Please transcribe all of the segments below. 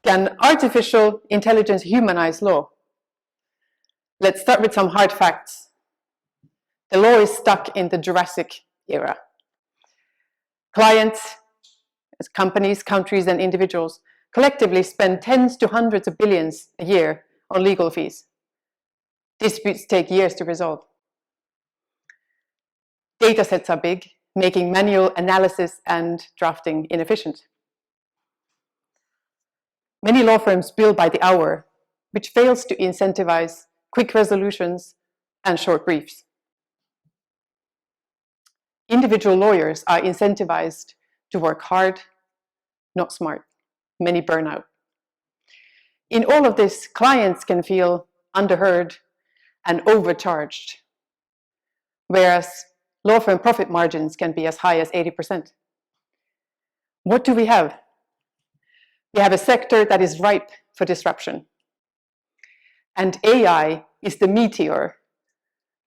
Can artificial intelligence humanize law? Let's start with some hard facts. The law is stuck in the Jurassic era. Clients, companies, countries, and individuals collectively spend tens to hundreds of billions a year on legal fees. Disputes take years to resolve. Data sets are big, making manual analysis and drafting inefficient. Many law firms bill by the hour, which fails to incentivize quick resolutions and short briefs. Individual lawyers are incentivized to work hard, not smart. Many burn out. In all of this, clients can feel underheard and overcharged, whereas law firm profit margins can be as high as 80%. What do we have? We have a sector that is ripe for disruption. And AI is the meteor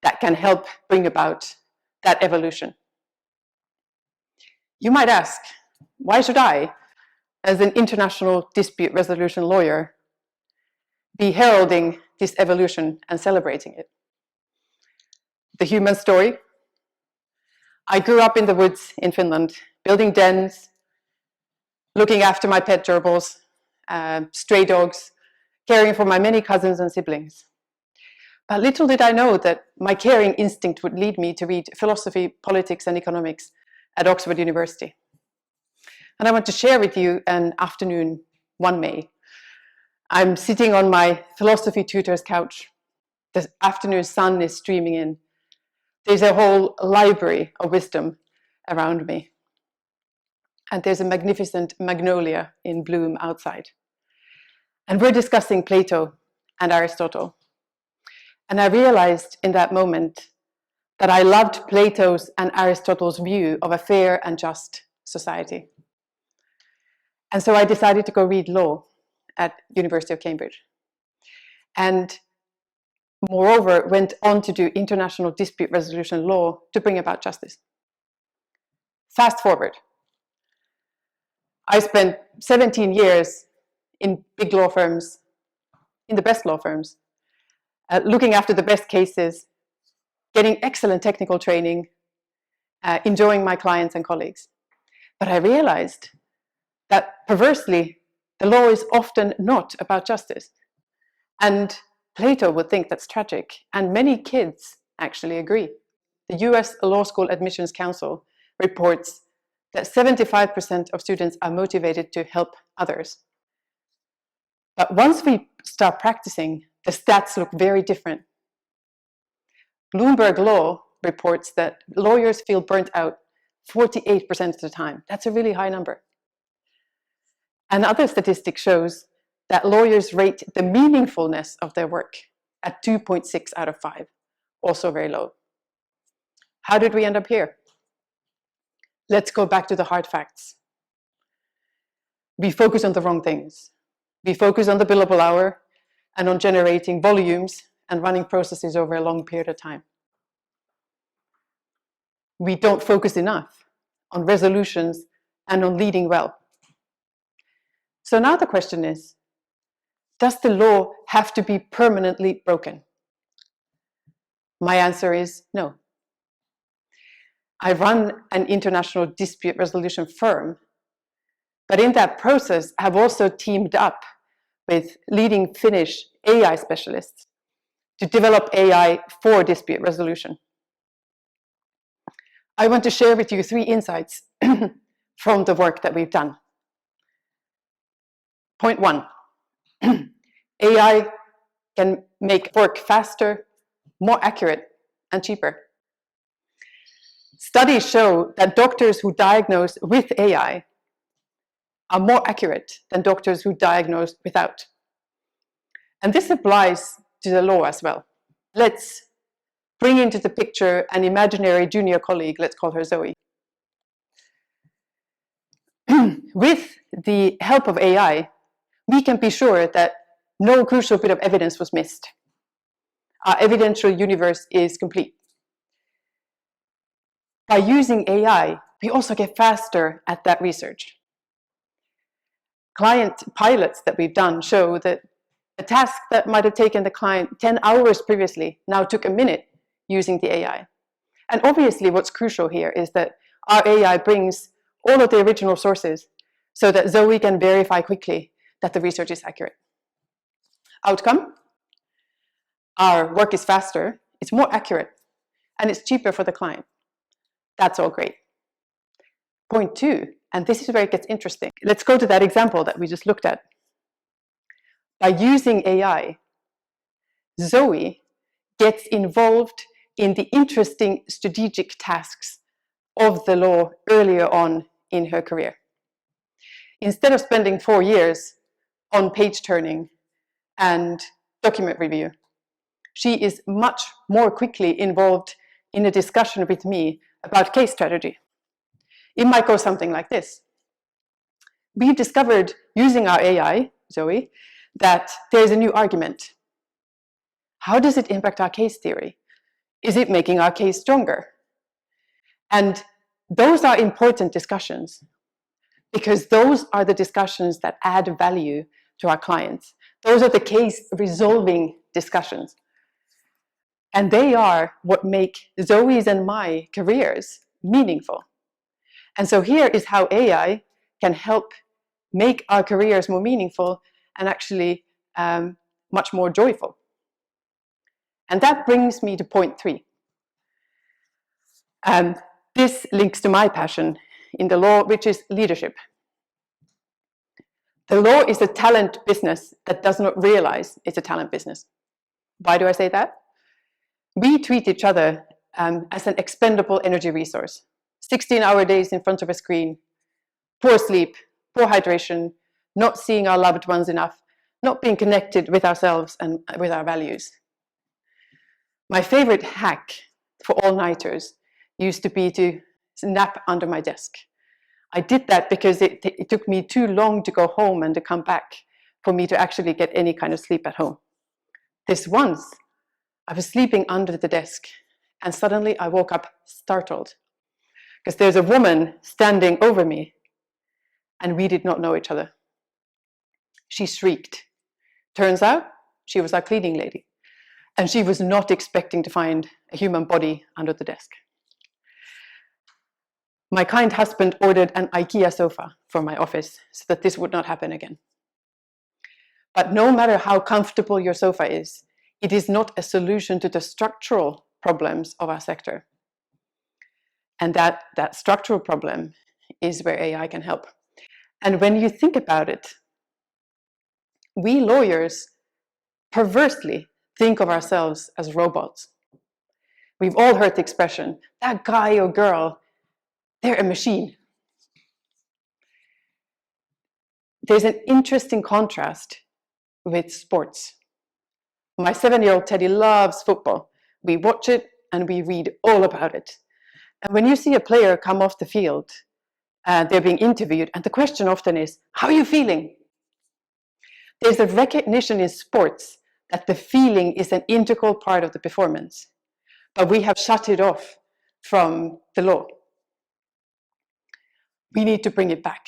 that can help bring about that evolution. You might ask, why should I, as an international dispute resolution lawyer, be heralding this evolution and celebrating it? The human story. I grew up in the woods in Finland, building dens, looking after my pet gerbils, stray dogs, caring for my many cousins and siblings. But little did I know that my caring instinct would lead me to read philosophy, politics, and economics at Oxford University. And I want to share with you an afternoon, one May. I'm sitting on my philosophy tutor's couch. The afternoon sun is streaming in. There's a whole library of wisdom around me. And there's a magnificent magnolia in bloom outside. And we're discussing Plato and Aristotle. And I realized in that moment that I loved Plato's and Aristotle's view of a fair and just society. And so I decided to go read law at University of Cambridge. And moreover, went on to do international dispute resolution law to bring about justice. Fast forward. I spent 17 years in big law firms, in the best law firms, looking after the best cases, getting excellent technical training, enjoying my clients and colleagues. But I realized that perversely, the law is often not about justice. And Plato would think that's tragic, and many kids actually agree. The US Law School Admissions Council reports that 75% of students are motivated to help others. But once we start practicing, the stats look very different. Bloomberg Law reports that lawyers feel burnt out 48% of the time. That's a really high number. Another statistic shows that lawyers rate the meaningfulness of their work at 2.6 out of 5, also very low. How did we end up here? Let's go back to the hard facts. We focus on the wrong things. We focus on the billable hour and on generating volumes and running processes over a long period of time. We don't focus enough on resolutions and on leading well. So now the question is, does the law have to be permanently broken? My answer is no. I run an international dispute resolution firm, but in that process have also teamed up with leading Finnish AI specialists to develop AI for dispute resolution. I want to share with you 3 insights from the work that we've done. Point 1, AI can make work faster, more accurate, and cheaper. Studies show that doctors who diagnose with AI are more accurate than doctors who diagnose without. And this applies to the law as well. Let's bring into the picture an imaginary junior colleague, let's call her Zoe. With the help of AI, we can be sure that no crucial bit of evidence was missed. Our evidential universe is complete. by using AI, we also get faster at that research. Client pilots that we've done show that a task that might have taken the client 10 hours previously now took a minute using the AI. And obviously what's crucial here is that our AI brings all of the original sources so that Zoe can verify quickly that the research is accurate. Outcome? Our work is faster, it's more accurate, and it's cheaper for the client. That's all great. Point 2, and this is where it gets interesting. Let's go to that example that we just looked at. By using AI, Zoe gets involved in the interesting strategic tasks of the law earlier on in her career. Instead of spending 4 years on page turning and document review, she is much more quickly involved in a discussion with me about case strategy. It might go something like this. We've discovered using our AI, Zoe, that there's a new argument. How does it impact our case theory? Is it making our case stronger? And those are important discussions because those are the discussions that add value to our clients. Those are the case resolving discussions. And they are what make Zoe's and my careers meaningful. And so here is how AI can help make our careers more meaningful and actually much more joyful. And that brings me to point 3. This links to my passion in the law, which is leadership. The law is a talent business that does not realize it's a talent business. Why do I say that? We treat each other as an expendable energy resource. 16-hour days in front of a screen, poor sleep, poor hydration, not seeing our loved ones enough, not being connected with ourselves and with our values. My favorite hack for all-nighters used to be to nap under my desk. I did that because it took me too long to go home and to come back for me to actually get any kind of sleep at home. This once, I was sleeping under the desk and suddenly I woke up startled because there's a woman standing over me and we did not know each other. She shrieked. Turns out she was our cleaning lady and she was not expecting to find a human body under the desk. My kind husband ordered an IKEA sofa for my office so that this would not happen again. But no matter how comfortable your sofa is, it is not a solution to the structural problems of our sector. And that structural problem is where AI can help. And when you think about it, we lawyers perversely think of ourselves as robots. We've all heard the expression, that guy or girl, they're a machine. There's an interesting contrast with sports. My 7-year-old Teddy loves football. We watch it and we read all about it. And when you see a player come off the field, they're being interviewed, and the question often is, how are you feeling? There's a recognition in sports that the feeling is an integral part of the performance, but we have shut it off from the law. We need to bring it back.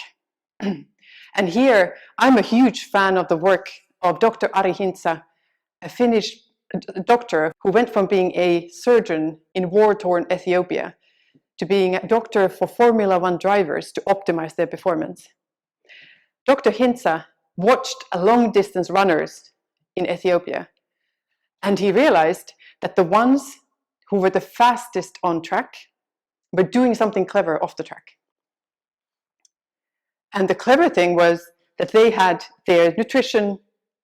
And here, I'm a huge fan of the work of Dr. Ari Hintsa, a Finnish doctor who went from being a surgeon in war-torn Ethiopia to being a doctor for Formula One drivers to optimize their performance. Dr. Hintsa watched long-distance runners in Ethiopia, and he realized that the ones who were the fastest on track were doing something clever off the track. And the clever thing was that they had their nutrition,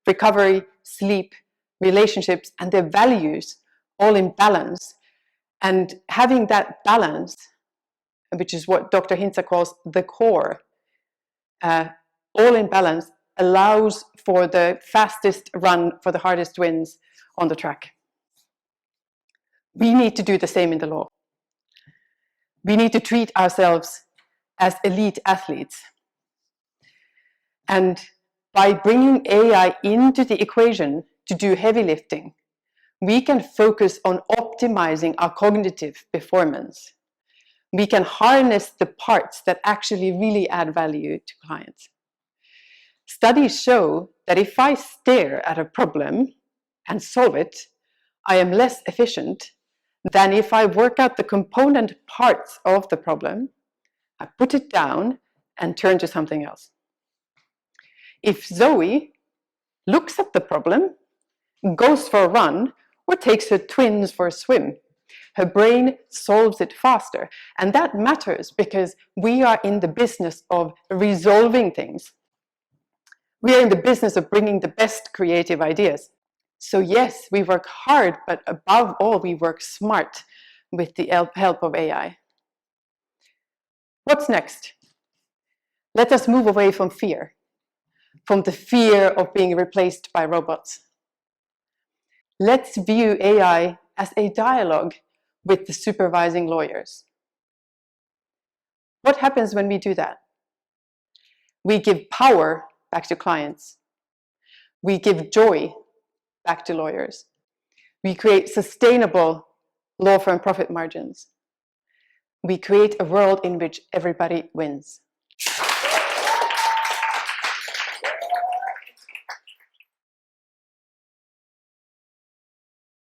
recovery, sleep, relationships, and their values all in balance. And having that balance, which is what Dr. Hintsa calls the core, all in balance, allows for the fastest run for the hardest wins on the track. We need to do the same in the law. We need to treat ourselves as elite athletes. And by bringing AI into the equation to do heavy lifting, we can focus on optimizing our cognitive performance. We can harness the parts that actually really add value to clients. Studies show that if I stare at a problem and solve it, I am less efficient than if I work out the component parts of the problem, I put it down and turn to something else. If Zoe looks at the problem, goes for a run, or takes her twins for a swim, her brain solves it faster. And that matters because we are in the business of resolving things. We are in the business of bringing the best creative ideas. So yes, we work hard, but above all, we work smart with the help of AI. What's next? Let us move away from fear, from the fear of being replaced by robots. Let's view AI as a dialogue with the supervising lawyers. What happens when we do that? We give power back to clients. We give joy back to lawyers. We create sustainable law firm profit margins. We create a world in which everybody wins.